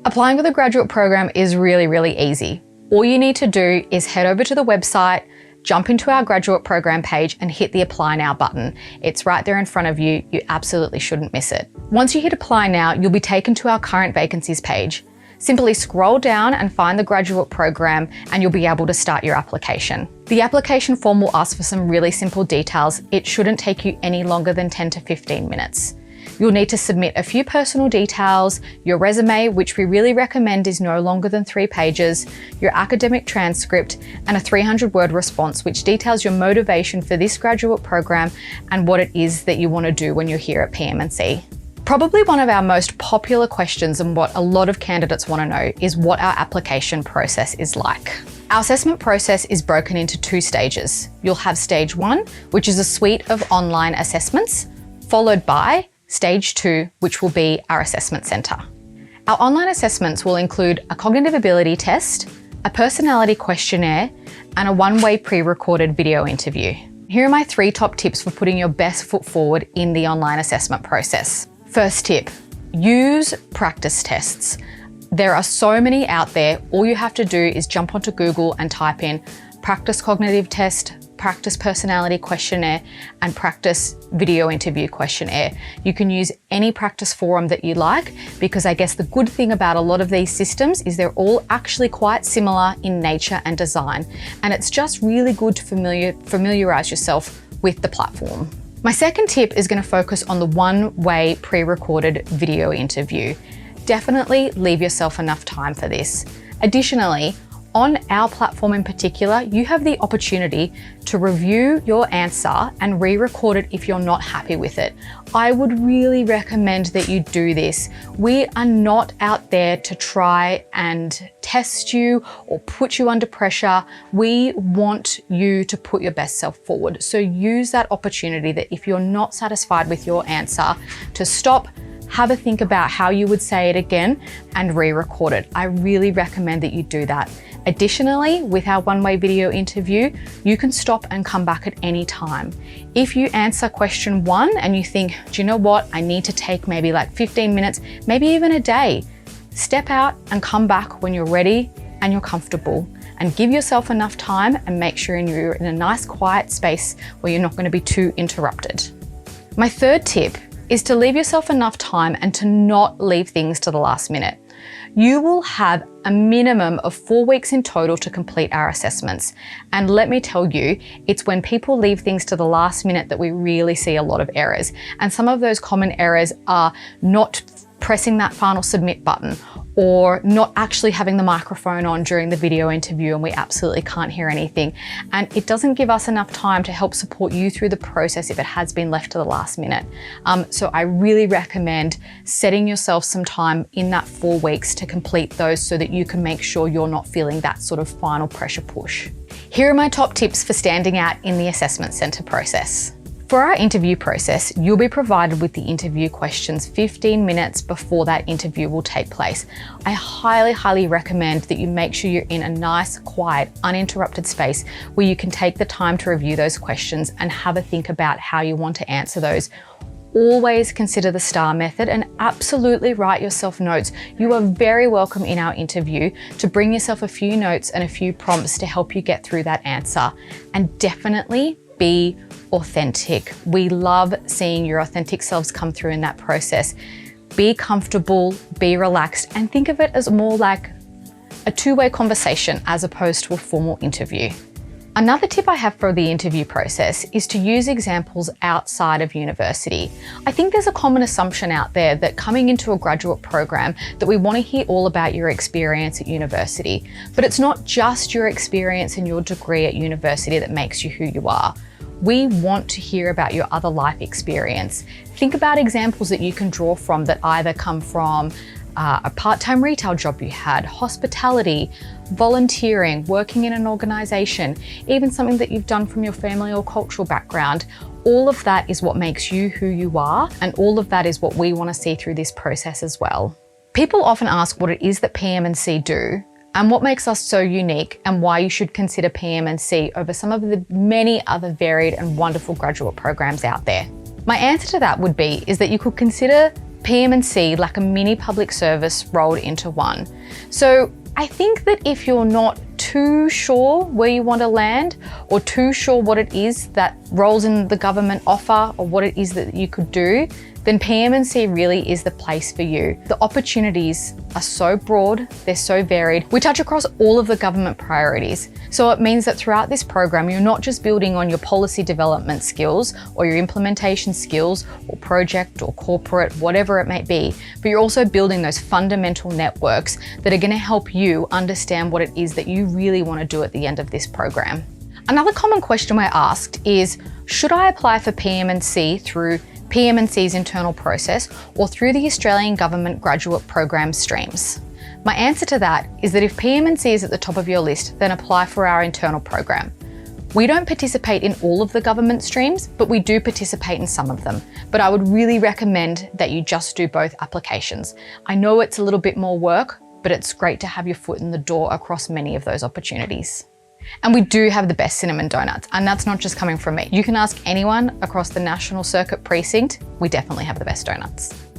Applying for the graduate program is really, really easy. All you need to do is head over to the website, jump into our graduate program page and hit the Apply Now button. It's right there in front of you. You absolutely shouldn't miss it. Once you hit Apply Now, you'll be taken to our current vacancies page. Simply scroll down and find the graduate program and you'll be able to start your application. The application form will ask for some really simple details. It shouldn't take you any longer than 10 to 15 minutes. You'll need to submit a few personal details, your resume, which we really recommend is no longer than 3 pages, your academic transcript, and a 300-word response, which details your motivation for this graduate program and what it is that you want to do when you're here at PM&C. Probably one of our most popular questions and what a lot of candidates want to know is what our application process is like. Our assessment process is broken into 2 stages. You'll have stage 1, which is a suite of online assessments, followed by stage 2, which will be our assessment centre. Our online assessments will include a cognitive ability test, a personality questionnaire, and a one-way pre-recorded video interview. Here are my 3 top tips for putting your best foot forward in the online assessment process. First tip, use practice tests. There are so many out there. All you have to do is jump onto Google and type in practice cognitive test, practice personality questionnaire, and practice video interview questionnaire. You can use any practice forum that you like, because I guess the good thing about a lot of these systems is they're all actually quite similar in nature and design. And it's just really good to familiarize yourself with the platform. My second tip is going to focus on the one-way pre-recorded video interview. Definitely leave yourself enough time for this. Additionally, on our platform in particular, you have the opportunity to review your answer and re-record it if you're not happy with it. I would really recommend that you do this. We are not out there to try and test you or put you under pressure. We want you to put your best self forward. So use that opportunity that if you're not satisfied with your answer, to stop, have a think about how you would say it again and re-record it. I really recommend that you do that. Additionally, with our one-way video interview, you can stop and come back at any time. If you answer question 1 and you think, do you know what, I need to take maybe like 15 minutes, maybe even a day, step out and come back when you're ready and you're comfortable, and give yourself enough time and make sure you're in a nice quiet space where you're not going to be too interrupted. My third tip is to leave yourself enough time and to not leave things to the last minute. You will have a minimum of 4 weeks in total to complete our assessments. And let me tell you, it's when people leave things to the last minute that we really see a lot of errors. And some of those common errors are not pressing that final submit button, or not actually having the microphone on during the video interview and we absolutely can't hear anything. And it doesn't give us enough time to help support you through the process if it has been left to the last minute. So I really recommend setting yourself some time in that 4 weeks to complete those so that you can make sure you're not feeling that sort of final pressure push. Here are my top tips for standing out in the assessment centre process. For our interview process, you'll be provided with the interview questions 15 minutes before that interview will take place. I highly recommend that you make sure you're in a nice, quiet, uninterrupted space where you can take the time to review those questions and have a think about how you want to answer those. Always consider the STAR method and absolutely write yourself notes. You are very welcome in our interview to bring yourself a few notes and a few prompts to help you get through that answer. And definitely be authentic. We love seeing your authentic selves come through in that process. Be comfortable, be relaxed, and think of it as more like a two-way conversation as opposed to a formal interview. Another tip I have for the interview process is to use examples outside of university. I think there's a common assumption out there that coming into a graduate program that we want to hear all about your experience at university. But it's not just your experience and your degree at university that makes you who you are. We want to hear about your other life experience. Think about examples that you can draw from that either come from a part-time retail job you had, hospitality, volunteering, working in an organisation, even something that you've done from your family or cultural background. All of that is what makes you who you are, and all of that is what we want to see through this process as well. People often ask what it is that PM&C do, and what makes us so unique, and why you should consider PM&C over some of the many other varied and wonderful graduate programs out there. My answer to that would be is that you could consider PM&C like a mini public service rolled into one. So I think that if you're not too sure where you want to land or too sure what it is that roles in the government offer or what it is that you could do, then PM&C really is the place for you. The opportunities are so broad, they're so varied. We touch across all of the government priorities. So it means that throughout this program, you're not just building on your policy development skills or your implementation skills or project or corporate, whatever it may be, but you're also building those fundamental networks that are going to help you understand what it is that you really want to do at the end of this program. Another common question we're asked is, should I apply for PM&C through PM&C's internal process or through the Australian Government Graduate Program streams? My answer to that is that if PM&C is at the top of your list, then apply for our internal program. We don't participate in all of the government streams, but we do participate in some of them. But I would really recommend that you just do both applications. I know it's a little bit more work, but it's great to have your foot in the door across many of those opportunities. And we do have the best cinnamon donuts, and that's not just coming from me. You can ask anyone across the National Circuit precinct, we definitely have the best donuts.